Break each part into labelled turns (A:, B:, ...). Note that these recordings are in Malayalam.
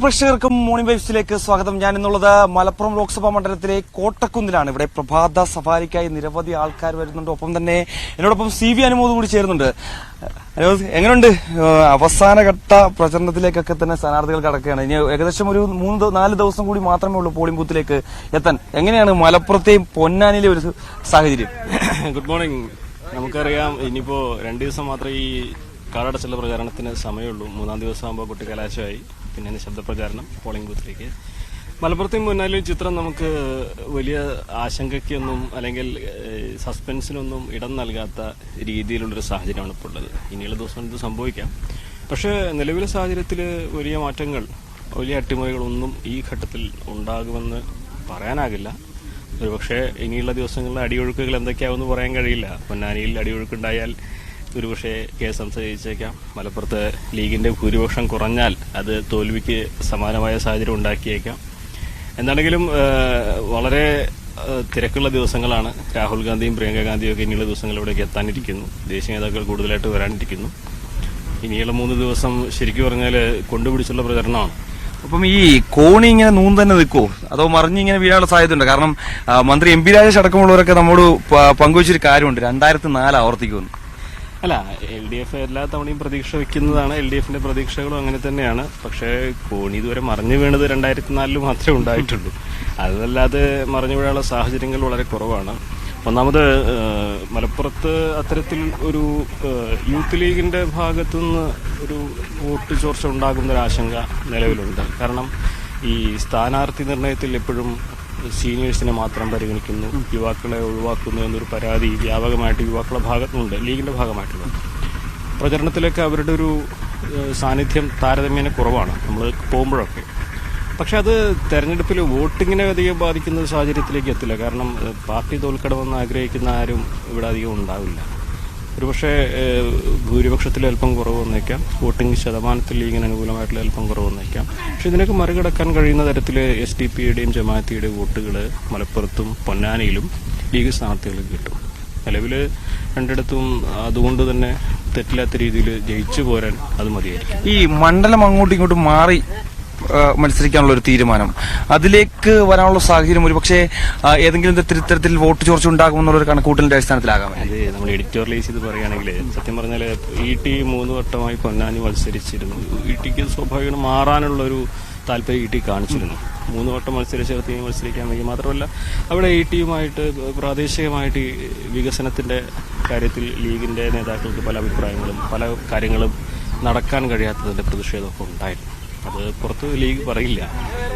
A: പ്രേക്ഷകർക്കും മോർണിംഗ് വൈബ്സിലേക്ക് സ്വാഗതം. ഞാൻ ഇന്നുള്ളത് മലപ്പുറം ലോക്സഭാ മണ്ഡലത്തിലെ കോട്ടക്കുന്നിലാണ്. ഇവിടെ പ്രഭാത സഫാരിക്കായി നിരവധി ആൾക്കാർ വരുന്നുണ്ട്. ഒപ്പം തന്നെ എന്നോടൊപ്പം CV അനുമോദ് കൂടി ചേരുന്നുണ്ട്. അനുമോദ്, എങ്ങനെയുണ്ട്? അവസാനഘട്ട പ്രചരണത്തിലേക്കൊക്കെ തന്നെ സ്ഥാനാർത്ഥികൾ കടക്കുകയാണ്. ഇനി ഏകദേശം ഒരു 3-4 ദിവസം കൂടി മാത്രമേ ഉള്ളൂ പോളിംഗ് ബൂത്തിലേക്ക് എത്താൻ. എങ്ങനെയാണ് മലപ്പുറത്തെയും പൊന്നാനിയിലെ ഒരു സാഹചര്യം?
B: Good morning. നമുക്കറിയാം ഇനിയിപ്പോ 2 ദിവസം മാത്രമേ ഈ കാടടച്ചുള്ള പ്രചാരണത്തിന് സമയമുള്ളൂ. 3-ാം ദിവസം ആകുമ്പോൾ കുട്ടിക്കലാശമായി, പിന്നെ നിശബ്ദ പ്രചാരണം പോളിംഗ് ബൂത്തിലേക്ക്. മലപ്പുറത്തെയും പൊന്നാനിലെയും ചിത്രം നമുക്ക് വലിയ ആശങ്കയ്ക്കൊന്നും അല്ലെങ്കിൽ സസ്പെൻസിനൊന്നും ഇടം നൽകാത്ത രീതിയിലുള്ളൊരു സാഹചര്യമാണ് ഇപ്പോൾ ഉള്ളത്. ഇനിയുള്ള ദിവസം ഇത് സംഭവിക്കാം. പക്ഷേ നിലവിലെ സാഹചര്യത്തിൽ വലിയ മാറ്റങ്ങൾ, വലിയ അട്ടിമറികളൊന്നും ഈ ഘട്ടത്തിൽ ഉണ്ടാകുമെന്ന് പറയാനാകില്ല. ഒരുപക്ഷെ ഇനിയുള്ള ദിവസങ്ങളിലെ അടിയൊഴുക്കുകൾ എന്തൊക്കെയാവുമെന്ന് പറയാൻ കഴിയില്ല. പൊന്നാനിയിൽ അടിയൊഴുക്കുണ്ടായാൽ ഒരുപക്ഷെ കേസ് സംശയിച്ചേക്കാം. മലപ്പുറത്ത് ലീഗിന്റെ ഭൂരിപക്ഷം കുറഞ്ഞാൽ അത് തോൽവിക്ക് സമാനമായ സാഹചര്യം ഉണ്ടാക്കിയേക്കാം. എന്താണെങ്കിലും വളരെ തിരക്കുള്ള ദിവസങ്ങളാണ്. രാഹുൽ ഗാന്ധിയും പ്രിയങ്ക ഗാന്ധിയും ഒക്കെ ഇനിയുള്ള ദിവസങ്ങൾ ഇവിടേക്ക് എത്താനിരിക്കുന്നു. ദേശീയ നേതാക്കൾ കൂടുതലായിട്ട് വരാനിരിക്കുന്നു. ഇനിയുള്ള 3 ദിവസം ശരിക്കും പറഞ്ഞാൽ കൊണ്ടുപിടിച്ചുള്ള പ്രചരണമാണ്.
A: അപ്പം ഈ കോണി ഇങ്ങനെ തന്നെ നിൽക്കുമോ, അതോ മറിഞ്ഞിങ്ങനെ വീഴാനുള്ള സാധ്യതയുണ്ട്? കാരണം മന്ത്രി MP രാജേഷ് അടക്കമുള്ളവരൊക്കെ നമ്മോട് പങ്കുവച്ചൊരു കാര്യമുണ്ട്, 2004 ആവർത്തിക്കുമെന്ന്.
B: അല്ല, LDF എല്ലാ തവണയും പ്രതീക്ഷ വെക്കുന്നതാണ്. LDFന്റെ പ്രതീക്ഷകളും അങ്ങനെ തന്നെയാണ്. പക്ഷേ കോണി ഇതുവരെ മറിഞ്ഞു വീണത് 2004 മാത്രമേ ഉണ്ടായിട്ടുള്ളൂ. അതല്ലാതെ മറിഞ്ഞു വീഴാനുള്ള സാഹചര്യങ്ങൾ വളരെ കുറവാണ്. ഒന്നാമത് മലപ്പുറത്ത് അത്തരത്തിൽ ഒരു യൂത്ത് ലീഗിന്റെ ഭാഗത്തുനിന്ന് ഒരു വോട്ട് ചോർച്ച ഉണ്ടാകുന്നൊരു ആശങ്ക നിലവിലുണ്ട്. കാരണം ഈ സ്ഥാനാർത്ഥി നിർണയത്തിൽ എപ്പോഴും സീനിയേഴ്സിനെ മാത്രം പരിഗണിക്കുന്നു, യുവാക്കളെ ഒഴിവാക്കുന്നു എന്നൊരു പരാതി വ്യാപകമായിട്ട് യുവാക്കളുടെ ഭാഗത്തുനിന്നുണ്ട്. ലീഗിന്റെ ഭാഗമായിട്ടുള്ള പ്രചരണത്തിലൊക്കെ അവരുടെ ഒരു സാന്നിധ്യം താരതമ്യേന കുറവാണ് നമ്മൾ പോകുമ്പോഴൊക്കെ. പക്ഷെ അത് തെരഞ്ഞെടുപ്പിൽ വോട്ടിങ്ങിനെ അധികം ബാധിക്കുന്ന സാഹചര്യത്തിലേക്ക് എത്തില്ല. കാരണം പാർട്ടി തോൽക്കണമെന്ന് ആഗ്രഹിക്കുന്ന ആരും ഇവിടെ അധികം ഉണ്ടാവില്ല. ഒരുപക്ഷെ ഭൂരിപക്ഷത്തിൽ അല്പം കുറവ് വന്നേക്കാം, വോട്ടിംഗ് ശതമാനത്തിൽ ലീഗിന് അനുകൂലമായിട്ടുള്ള അല്പം കുറവ് വന്നേക്കാം. പക്ഷെ ഇതിനൊക്കെ മറികടക്കാൻ കഴിയുന്ന തരത്തിൽ SDP-യുടെയും ജമാഅത്തിയുടെയും വോട്ടുകൾ മലപ്പുറത്തും പൊന്നാനിയിലും ലീഗ് സ്ഥാനാർത്ഥികൾക്ക് കിട്ടും. നിലവിൽ രണ്ടിടത്തും അതുകൊണ്ട് തന്നെ തെറ്റില്ലാത്ത രീതിയിൽ ജയിച്ചു പോരാൻ അത് മതിയായിരിക്കും.
A: ഈ മണ്ഡലം അങ്ങോട്ടും ഇങ്ങോട്ടും മാറി മത്സരിക്കാനുള്ള ഒരു തീരുമാനം, അതിലേക്ക് വരാനുള്ള സാഹചര്യം ഒരുപക്ഷെ ഏതെങ്കിലും തരത്തിൽ വോട്ട് ചോർച്ച ഉണ്ടാകുമെന്നുള്ള ഒരു കണക്കൂട്ടലിന്റെ അടിസ്ഥാനത്തിലാകാം.
B: അത് നമ്മൾ എഡിറ്റോറിയലൈസ് ചെയ്ത് പറയുകയാണെങ്കിൽ സത്യം പറഞ്ഞാൽ ET 3 വട്ടമായി പൊന്നാനി മത്സരിച്ചിരുന്നു. ETക്ക് സ്വാഭാവികം മാറാനുള്ളൊരു താല്പര്യം ET കാണിച്ചിരുന്നു. 3 വട്ടം മത്സരിച്ച് മത്സരിക്കാൻ വയ്യ. മാത്രമല്ല അവിടെ ETയുമായിട്ട് പ്രാദേശികമായിട്ട് വികസനത്തിന്റെ കാര്യത്തിൽ ലീഗിന്റെ നേതാക്കൾക്ക് പല അഭിപ്രായങ്ങളും പല കാര്യങ്ങളും നടക്കാൻ കഴിയാത്തതിന്റെ പ്രതിഷേധമൊക്കെ ഉണ്ടായിരുന്നു. അത് പുറത്ത് ലീഗ് പറയില്ല.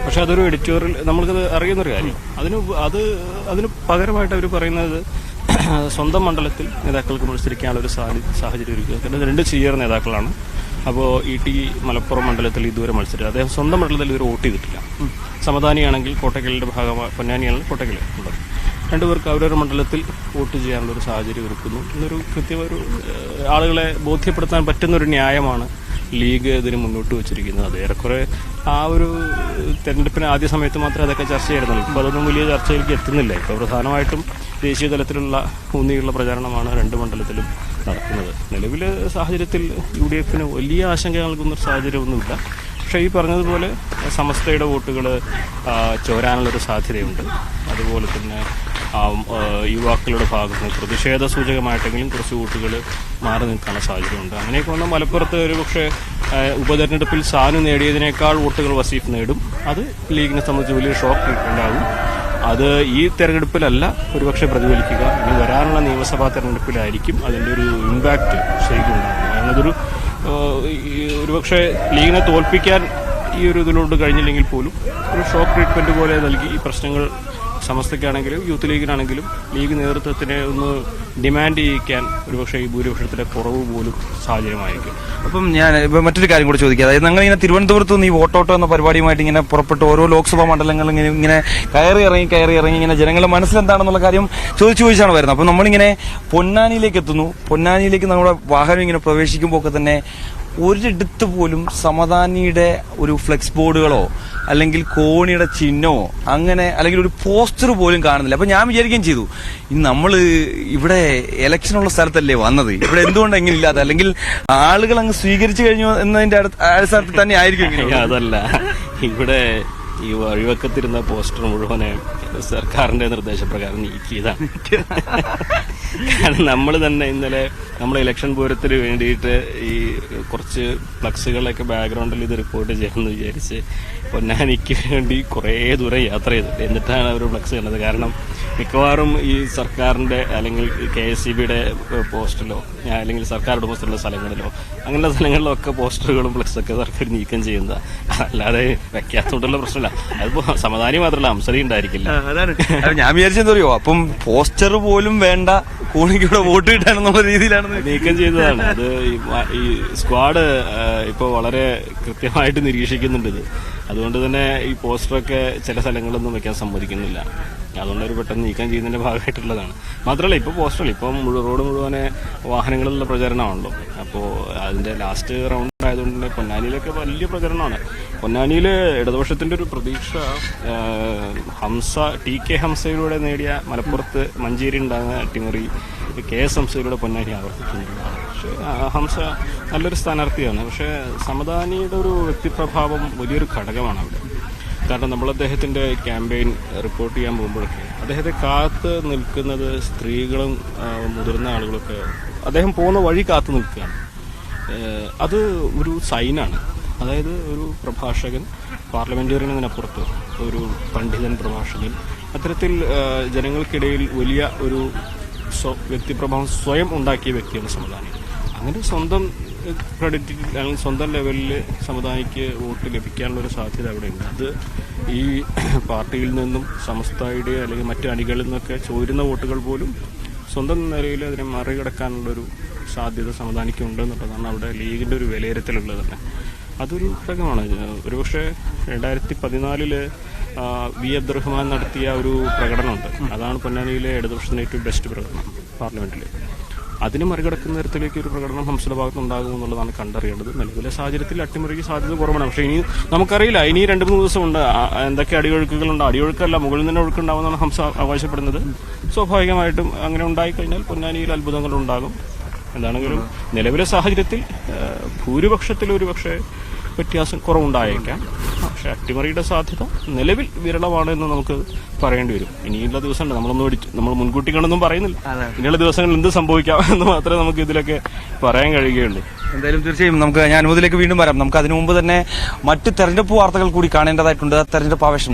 B: പക്ഷെ അതൊരു എഡിറ്റോറിയൽ, നമ്മൾക്കത് അറിയുന്നൊരു കാര്യം. അതിന് പകരമായിട്ട് അവർ പറയുന്നത് സ്വന്തം മണ്ഡലത്തിൽ നേതാക്കൾക്ക് മത്സരിക്കാനുള്ള ഒരു സാഹചര്യം ഒരുക്കുക. 2 സീനിയർ നേതാക്കളാണ്. അപ്പോൾ ET മലപ്പുറം മണ്ഡലത്തിൽ ഇതുവരെ മത്സരിച്ചത്. അദ്ദേഹം സ്വന്തം മണ്ഡലത്തിൽ ഇതുവരെ വോട്ട് ചെയ്തിട്ടില്ല. സമതാനിയാണെങ്കിൽ കോട്ടക്കലിന്റെ ഭാഗമായി, പൊന്നാനിയാണെങ്കിൽ കോട്ടക്കൽ ഉണ്ട്. 2 പേർക്ക് അവരവരുടെ മണ്ഡലത്തിൽ വോട്ട് ചെയ്യാനുള്ള ഒരു സാഹചര്യം ഒരുക്കുന്നു എന്നൊരു കൃത്യമായ ആളുകളെ ബോധ്യപ്പെടുത്താൻ പറ്റുന്നൊരു ന്യായമാണ് ലീഗ് ഇതിന് മുന്നോട്ട് വെച്ചിരിക്കുന്നത്. അത് ഏറെക്കുറെ ആ ഒരു തെരഞ്ഞെടുപ്പിന് ആദ്യ സമയത്ത് മാത്രമേ അതൊക്കെ ചർച്ച ചെയ്യുന്നുള്ളൂ. ഇപ്പോൾ അതൊന്നും വലിയ ചർച്ചയിലേക്ക് എത്തുന്നില്ല. ഇപ്പോൾ പ്രധാനമായിട്ടും ദേശീയ തലത്തിലുള്ള ഊന്നിയുള്ള പ്രചാരണമാണ് 2 മണ്ഡലത്തിലും നടക്കുന്നത്. നിലവിലെ സാഹചര്യത്തിൽ UDFന് വലിയ ആശങ്ക നൽകുന്നൊരു സാഹചര്യമൊന്നുമില്ല. പക്ഷേ ഈ പറഞ്ഞതുപോലെ സമസ്തയുടെ വോട്ടുകൾ ചോരാനുള്ളൊരു സാധ്യതയുണ്ട്. അതുപോലെ തന്നെ യുവാക്കളുടെ ഭാഗത്ത് നിന്ന് പ്രതിഷേധ സൂചകമായിട്ടെങ്കിലും കുറച്ച് വോട്ടുകൾ മാറി നിൽക്കാനുള്ള സാഹചര്യമുണ്ട്. അങ്ങനെയൊക്കെ വന്നാൽ മലപ്പുറത്ത് ഒരു പക്ഷേ ഉപതെരഞ്ഞെടുപ്പിൽ സാനു നേടിയതിനേക്കാൾ വോട്ടുകൾ വസീഫ് നേടും. അത് ലീഗിനെ സംബന്ധിച്ച് വലിയൊരു ഷോക്ക് ഉണ്ടാകും. അത് ഈ തെരഞ്ഞെടുപ്പിലല്ല ഒരുപക്ഷെ പ്രതിഫലിക്കുക, ഇനി വരാനുള്ള നിയമസഭാ തെരഞ്ഞെടുപ്പിലായിരിക്കും അതിൻ്റെ ഒരു ഇമ്പാക്റ്റ് ശരിക്കും ഉണ്ടാകുന്നത്. എന്നതൊരു ഒരുപക്ഷെ ലീഗിനെ തോൽപ്പിക്കാൻ ഈ ഒരു ഇതിലോട്ട് കഴിഞ്ഞില്ലെങ്കിൽ പോലും ഒരു ഷോക്ക് ട്രീറ്റ്മെന്റ് പോലെ നൽകി ഈ പ്രശ്നങ്ങൾ സമസ്തയ്ക്കാണെങ്കിലും യൂത്ത് ലീഗിനാണെങ്കിലും ലീഗ് നേതൃത്വത്തിനെ ഒന്ന് ഡിമാൻഡ് ചെയ്യിക്കാൻ ഒരുപക്ഷെ ഈ ഭൂരിപക്ഷത്തിന്റെ കുറവ് പോലും സാഹചര്യമായിരിക്കും.
A: അപ്പം ഞാൻ മറ്റൊരു കാര്യം കൂടി ചോദിക്കുക. അതായത് ഞങ്ങളിങ്ങനെ തിരുവനന്തപുരത്ത് നിന്ന് ഈ വോട്ടോട്ടോ എന്ന പരിപാടിയുമായിട്ട് ഇങ്ങനെ പുറപ്പെട്ട് ഓരോ ലോക്സഭാ മണ്ഡലങ്ങളും ഇങ്ങനെ കയറി ഇറങ്ങി ഇങ്ങനെ ജനങ്ങളുടെ മനസ്സിലെന്താണെന്നുള്ള കാര്യം ചോദിച്ചാണ് വരുന്നത്. അപ്പം നമ്മളിങ്ങനെ പൊന്നാനിയിലേക്ക് എത്തുന്നു. പൊന്നാനിയിലേക്ക് നമ്മുടെ വാഹനം ഇങ്ങനെ പ്രവേശിക്കുമ്പോൾ ഒക്കെ തന്നെ ഒരിടത്ത് പോലും സമതാനിയുടെ ഒരു ഫ്ലെക്സ് ബോർഡുകളോ അല്ലെങ്കിൽ കോണിയുടെ ചിഹ്നമോ അങ്ങനെ അല്ലെങ്കിൽ ഒരു പോസ്റ്റർ പോലും കാണുന്നില്ല. അപ്പൊ ഞാൻ വിചാരിക്കുകയും ചെയ്തു, നമ്മൾ ഇവിടെ ഇലക്ഷനുള്ള സ്ഥലത്തല്ലേ വന്നത്, ഇവിടെ എന്തുകൊണ്ട് എങ്ങനെ ഇല്ലാതെ, അല്ലെങ്കിൽ ആളുകൾ അങ്ങ് സ്വീകരിച്ചു കഴിഞ്ഞു എന്നതിന്റെ അടിസ്ഥാനത്തിൽ തന്നെ ആയിരിക്കും.
B: അതല്ല, ഇവിടെ ഈ വഴിവക്കത്തിരുന്ന പോസ്റ്റർ മുഴുവനെ സർക്കാരിന്റെ നിർദ്ദേശപ്രകാരം നീക്കിയതാണ്. കാരണം നമ്മൾ തന്നെ ഇന്നലെ നമ്മൾ ഇലക്ഷൻ പൂരത്തിന് വേണ്ടിയിട്ട് ഈ കുറച്ച് ഫ്ലക്സുകളൊക്കെ ബാക്ക്ഗ്രൗണ്ടിൽ ഇത് റിപ്പോർട്ട് ചെയ്യാമെന്ന് വിചാരിച്ച് പൊന്നാനിക്ക് വേണ്ടി കുറേ ദൂരം യാത്ര ചെയ്തു. എന്നിട്ടാണ് അവർ ഫ്ലക്സ് കണ്ടത്. കാരണം മിക്കവാറും ഈ സർക്കാരിന്റെ അല്ലെങ്കിൽ KSEBയുടെ പോസ്റ്ററിലോ അല്ലെങ്കിൽ സർക്കാർ ഉടമസ്ഥലുള്ള സ്ഥലങ്ങളിലോ അങ്ങനെയുള്ള സ്ഥലങ്ങളിലൊക്കെ പോസ്റ്ററുകളും ഫ്ലക്സൊക്കെ സർക്കാർ നീക്കം ചെയ്യുന്നത്. അല്ലാതെ വെക്കാത്തോണ്ടുള്ള പ്രശ്നമില്ല. അതിപ്പോ സമാധാനി മാത്രമല്ല, ഹംസരി ഉണ്ടായിരിക്കില്ല.
A: അതാണ് ഞാൻ വിചാരിച്ചെന്താ അറിയോ, അപ്പം പോസ്റ്റർ പോലും വേണ്ട കൂണിക്കൂടെ വോട്ട് കിട്ടാനെന്നുള്ള രീതിയിലാണ്
B: നീക്കം ചെയ്തതാണ്. അത് ഈ സ്ക്വാഡ് ഇപ്പോൾ വളരെ കൃത്യമായിട്ട് നിരീക്ഷിക്കുന്നുണ്ട് ഇത്. അതുകൊണ്ട് തന്നെ ഈ പോസ്റ്ററൊക്കെ ചില സ്ഥലങ്ങളിലൊന്നും വെക്കാൻ സമ്മതിക്കുന്നില്ല. അതുകൊണ്ട് അവർ പെട്ടെന്ന് നീക്കം ചെയ്യുന്നതിന്റെ ഭാഗമായിട്ടുള്ളതാണ്. മാത്രമല്ല ഇപ്പോൾ പോസ്റ്ററിൽ ഇപ്പം റോഡ് മുഴുവനെ വാഹനങ്ങളിലുള്ള പ്രചരണമാണല്ലോ. അപ്പോൾ അതിന്റെ ലാസ്റ്റ് റൗണ്ട് ആയതുകൊണ്ട് തന്നെ പൊന്നാനിയിലൊക്കെ വലിയ പ്രചരണമാണ്. പൊന്നാനിയിൽ ഇടതുപക്ഷത്തിന്റെ ഒരു പ്രതീക്ഷ TK ഹംസയിലൂടെ നേടിയ മലപ്പുറത്ത് മഞ്ചേരി ഉണ്ടാകുന്ന അട്ടിമറി KS ഹംസയിലൂടെ പൊന്നാനി ആവർത്തിക്കുന്നതാണ്. പക്ഷേ ഹംസ നല്ലൊരു സ്ഥാനാർത്ഥിയാണ്. പക്ഷേ സമദാനിയുടെ ഒരു വ്യക്തിപ്രഭാവം വലിയൊരു ഘടകമാണ് അവിടെ. കാരണം നമ്മൾ അദ്ദേഹത്തിന്റെ ക്യാമ്പയിൻ റിപ്പോർട്ട് ചെയ്യാൻ പോകുമ്പോഴൊക്കെ അദ്ദേഹത്തെ കാത്ത് നിൽക്കുന്നത് സ്ത്രീകളും മുതിർന്ന ആളുകളൊക്കെ അദ്ദേഹം പോകുന്ന വഴി കാത്തു നിൽക്കുകയാണ്. അത് ഒരു സൈനാണ്. അതായത് ഒരു പ്രഭാഷകൻ, പാർലമെന്റേറിയനതിനപ്പുറത്ത് ഒരു പണ്ഡിതൻ പ്രഭാഷകൻ, അത്തരത്തിൽ ജനങ്ങൾക്കിടയിൽ വലിയ ഒരു വ്യക്തിപ്രഭാവം സ്വയം ഉണ്ടാക്കിയ വ്യക്തിയാണ് സമദാനി. അങ്ങനെ സ്വന്തം ക്രെഡിറ്റിൽ അല്ലെങ്കിൽ സ്വന്തം ലെവലിൽ സമദാനിക്ക് വോട്ട് ലഭിക്കാനുള്ള ഒരു സാധ്യത അവിടെ ഉണ്ട്. അത് ഈ പാർട്ടിയിൽ നിന്നും സമസ്തയുടെ അല്ലെങ്കിൽ മറ്റു അണികളിൽ നിന്നൊക്കെ ചോരുന്ന വോട്ടുകൾ പോലും സ്വന്തം നിലയിൽ അതിനെ മറികടക്കാനുള്ളൊരു സാധ്യത സമദാനിക്ക് ഉണ്ടെന്നുള്ളതാണ് അവിടെ ലീഗിന്റെ ഒരു വിലയിരുത്തലുള്ളത് തന്നെ. അതൊരു ഘടകമാണ്. ഒരുപക്ഷെ 2014 വി അബ്ദുറഹ്മാൻ നടത്തിയ ഒരു പ്രകടനമുണ്ട്. അതാണ് പൊന്നാനിയിലെ ഇടതുപക്ഷത്തിന്റെ ഏറ്റവും ബെസ്റ്റ് പ്രകടനം പാർലമെന്റിൽ. അതിനെ മറികടക്കുന്ന തരത്തിലേക്ക് ഒരു പ്രകടനം ഹംസയുടെ ഭാഗത്ത് ഉണ്ടാകുമെന്നുള്ളതാണ് കണ്ടറിയേണ്ടത്. നിലവിലെ സാഹചര്യത്തിൽ അട്ടിമറിക്ക് സാധ്യത കുറവാണ്. പക്ഷേ ഇനി നമുക്കറിയില്ല, ഇനി 2-3 ദിവസമുണ്ട്. എന്തൊക്കെ അടിയൊഴുക്കുകളുണ്ട്, അടിയൊഴുക്കല്ല മുകളിൽ നിന്ന് ഒഴുക്കുണ്ടാവുമെന്നാണ് ഹംസ അവകാശപ്പെടുന്നത്. സ്വാഭാവികമായിട്ടും അങ്ങനെ ഉണ്ടായിക്കഴിഞ്ഞാൽ പൊന്നാനിയിൽ അത്ഭുതങ്ങൾ ഉണ്ടാകും. എന്താണെങ്കിലും നിലവിലെ സാഹചര്യത്തിൽ ഭൂരിപക്ഷത്തിൽ ഒരു പക്ഷേ വ്യത്യാസം കുറവുണ്ടായേക്കാം. പക്ഷെ അട്ടിമറിയുടെ സാധ്യത നിലവിൽ വിരളമാണെന്ന് നമുക്ക് പറയേണ്ടി വരും. ഇനിയുള്ള ദിവസമുണ്ട്. നമ്മൾ മുൻകൂട്ടി കണ്ടൊന്നും പറയുന്നില്ല. ഇനിയുള്ള ദിവസങ്ങളിൽ എന്ത് സംഭവിക്കാം എന്ന് മാത്രമേ നമുക്ക് ഇതിലൊക്കെ പറയാൻ കഴിയുകയുള്ളൂ.
A: എന്തായാലും തീർച്ചയായും ഞാൻ അനുമതിയിലേക്ക് വീണ്ടും വരാം. നമുക്ക് അതിനു മുമ്പ് തന്നെ മറ്റ് തെരഞ്ഞെടുപ്പ് വാർത്തകൾ കൂടി കാണേണ്ടതായിട്ടുണ്ട്. തെരഞ്ഞെടുപ്പ് ആവേശം